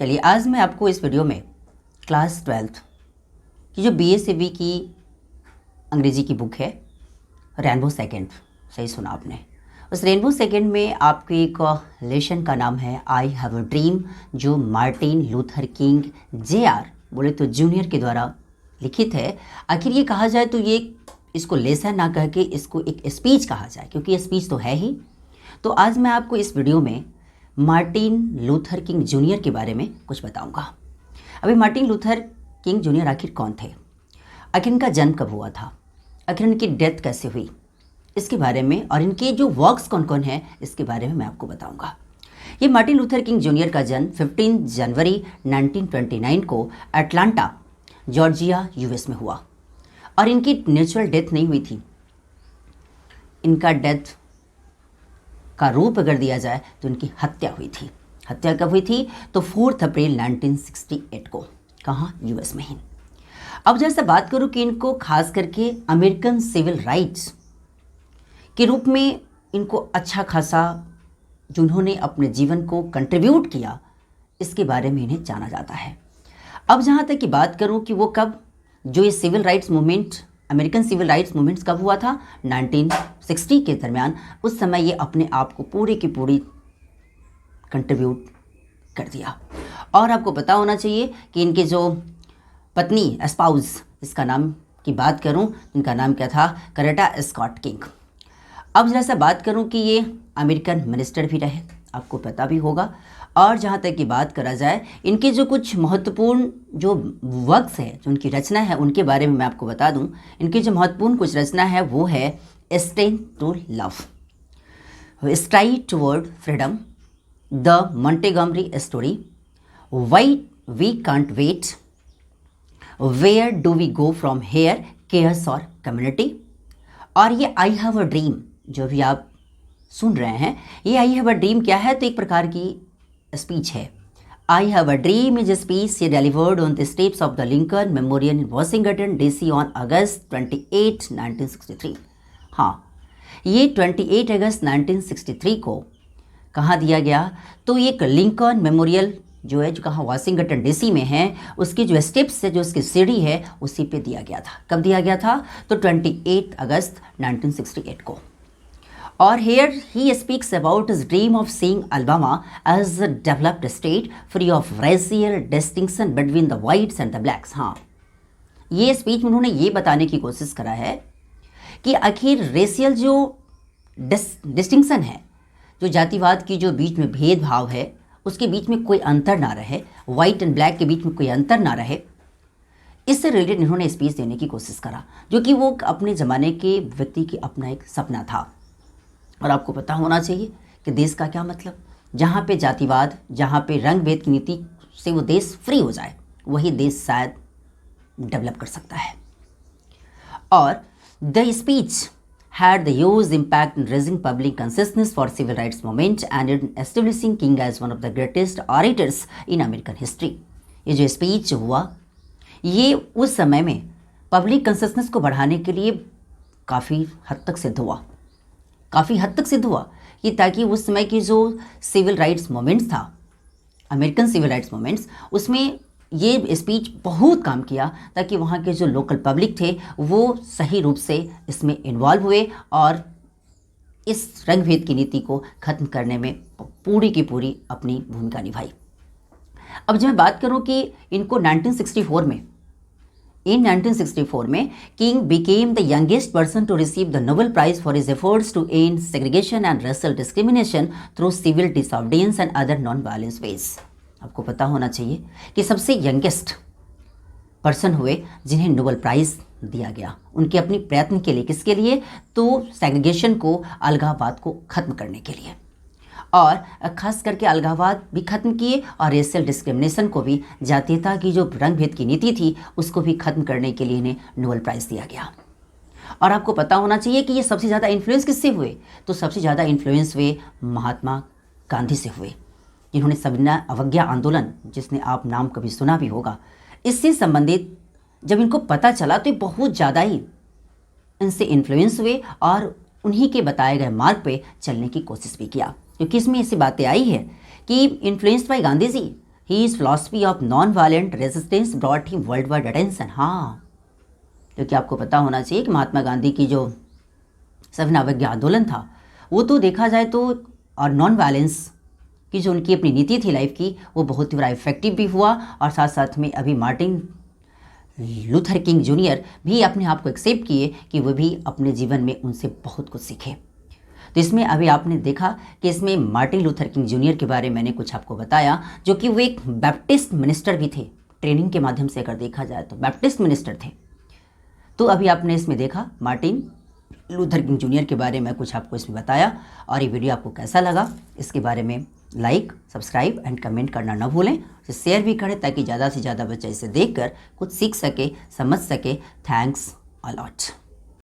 चलिए आज मैं आपको इस वीडियो में क्लास 12th की जो BA की अंग्रेजी की बुक है रेनबो सेकेंड, सही सुना आपने। उस रेनबो सेकेंड में आपके एक लेसन का नाम है आई हैव अ ड्रीम, जो मार्टिन लूथर किंग JR बोले तो जूनियर के द्वारा लिखित है। आखिर ये कहा जाए तो ये इसको लेसन ना कह के इसको एक स्पीच कहा जाए, क्योंकि ये स्पीच तो है ही। तो आज मैं आपको इस वीडियो में मार्टिन लूथर किंग जूनियर के बारे में कुछ बताऊंगा। अभी मार्टिन लूथर किंग जूनियर आखिर कौन थे, आखिर इनका जन्म कब हुआ था, आखिर इनकी डेथ कैसे हुई, इसके बारे में, और इनके जो वर्क्स कौन कौन हैं इसके बारे में मैं आपको बताऊंगा। ये मार्टिन लूथर किंग जूनियर का जन्म 15 जनवरी 1929 को अटलांटा जॉर्जिया US में हुआ, और इनकी नेचुरल डेथ नहीं हुई थी। इनका डेथ का रूप अगर दिया जाए तो इनकी हत्या हुई थी। हत्या कब हुई थी? तो 4 अप्रैल 1968 को। कहाँ? US में ही। अब जैसे बात करूं कि इनको खास करके अमेरिकन सिविल राइट्स के रूप में इनको अच्छा खासा जिन्होंने अपने जीवन को कंट्रीब्यूट किया, इसके बारे में इन्हें जाना जाता है। अब जहाँ तक की बात करूं कि वो कब, जो ये civil rights movement, American civil rights movements कब हुआ था? 1960 के दरमियान। उस समय ये अपने आप को पूरी की पूरी कंट्रीब्यूट कर दिया। और आपको पता होना चाहिए कि इनके जो पत्नी एस्पाउस, इसका नाम की बात करूं, इनका नाम क्या था? Creta Scott king. अब जैसा बात करूं कि ये अमेरिकन मिनिस्टर भी रहे, आपको पता भी होगा। और जहाँ तक की बात करा जाए, इनके जो कुछ महत्वपूर्ण जो वर्क्स है, जो उनकी रचना है, उनके बारे में मैं आपको बता दूं। इनकी जो महत्वपूर्ण कुछ रचना है वो है strength to love, stride toward freedom, the Montgomery story, why we can't wait, where do we go from here, केयर्स और कम्युनिटी। और ये आई हैव अ ड्रीम जो भी आप सुन रहे हैं, ये आई हैव अ ड्रीम क्या है? तो एक प्रकार की स्पीच है। I have a dream is a speech she delivered on the steps of the Lincoln Memorial in Washington DC on August 28, 1963। हाँ, ये 28 अगस्त 1963 को कहाँ दिया गया? तो एक लिंकन मेमोरियल जो है, जो कहाँ वाशिंगटन DC में है, उसके जो स्टेप्स है, जो उसकी सीढ़ी है, उसी पे दिया गया था। कब दिया गया था? तो 28 अगस्त 1968 को। और here he speaks about his dream of seeing Alabama as a developed state free of racial distinction between the whites and the blacks। हाँ, ये स्पीच में उन्होंने ये बताने की कोशिश करा है कि आखिर रेशियल जो डिस्टिंक्शन है, जो जातिवाद की जो बीच में भेदभाव है, उसके बीच में कोई अंतर ना रहे, वाइट एंड ब्लैक के बीच में कोई अंतर ना रहे, इससे रिलेटेड इन्होंने स्पीच देने की कोशिश करा, जो कि वो अपने ज़माने के व्यक्ति की अपना एक सपना था। और आपको पता होना चाहिए कि देश का क्या मतलब, जहाँ पे जातिवाद, जहाँ पे रंग भेद की नीति से वो देश फ्री हो जाए, वही देश शायद डेवलप कर सकता है। और the speech had the huge impact in raising public consciousness for civil rights movement and in establishing King as one of the greatest orators in American history। ये जो स्पीच हुआ, ये उस समय में पब्लिक कंसियसनेस को बढ़ाने के लिए काफ़ी हद तक सिद्ध हुआ, कि ताकि उस समय की जो सिविल राइट्स मूवमेंट्स था, अमेरिकन सिविल राइट्स मूवमेंट्स, उसमें ये स्पीच बहुत काम किया, ताकि वहाँ के जो लोकल पब्लिक थे वो सही रूप से इसमें इन्वॉल्व हुए और इस रंग भेद की नीति को ख़त्म करने में पूरी की पूरी अपनी भूमिका निभाई। अब जब मैं बात करूँ कि इनको 1964 में king became the youngest person to receive the Nobel Prize for his efforts to end segregation and racial discrimination through civil disobedience and other non-violent ways। आपको पता होना चाहिए कि सबसे यंगेस्ट पर्सन हुए जिन्हें नोबेल प्राइज़ दिया गया, उनके अपनी प्रयत्न के लिए। किसके लिए? तो सेग्रीगेशन को, अलगाववाद को ख़त्म करने के लिए, और खास करके अलगाववाद भी ख़त्म किए और रेशियल डिस्क्रिमिनेशन को भी, जातीयता की जो रंग भेद की नीति थी उसको भी ख़त्म करने के लिए इन्हें नोबेल प्राइज़ दिया गया। और आपको पता होना चाहिए कि ये सबसे ज़्यादा इन्फ्लुएंस किससे हुए? तो सबसे ज़्यादा इन्फ्लुएंस हुए महात्मा गांधी से हुए, जिन्होंने सविनय अवज्ञा आंदोलन, जिसने आप नाम कभी सुना भी होगा, इससे संबंधित जब इनको पता चला तो बहुत ज़्यादा ही इनसे इन्फ्लुएंस हुए और उन्हीं के बताए गए मार्ग पे चलने की कोशिश भी किया। क्योंकि इसमें ऐसी बातें आई है कि influenced by Gandhi ji, his philosophy of non violent resistance brought him world wide attention. हाँ, क्योंकि आपको पता होना चाहिए कि महात्मा गांधी की जो सविनय अवज्ञा आंदोलन था वो तो देखा जाए तो, और नॉन वायलेंस की जो उनकी अपनी नीति थी लाइफ की, वो बहुत ही बड़ा इफेक्टिव भी हुआ। और साथ साथ में अभी मार्टिन लूथर किंग जूनियर भी अपने आप को एक्सेप्ट किए कि वो भी अपने जीवन में उनसे बहुत कुछ सीखे। तो इसमें अभी आपने देखा कि इसमें मार्टिन लूथर किंग जूनियर के बारे में मैंने कुछ आपको बताया, जो कि वो एक बैप्टिस्ट मिनिस्टर भी थे। ट्रेनिंग के माध्यम से अगर देखा जाए तो बैप्टिस्ट मिनिस्टर थे। तो अभी आपने इसमें देखा मार्टिन लूथर किंग जूनियर के बारे में कुछ आपको इसमें बताया। और ये वीडियो आपको कैसा लगा इसके बारे में लाइक, सब्सक्राइब एंड कमेंट करना ना भूलें। शेयर भी करें ताकि ज़्यादा से ज़्यादा बच्चे इसे देखकर कुछ सीख सके, समझ सके। Thanks a lot.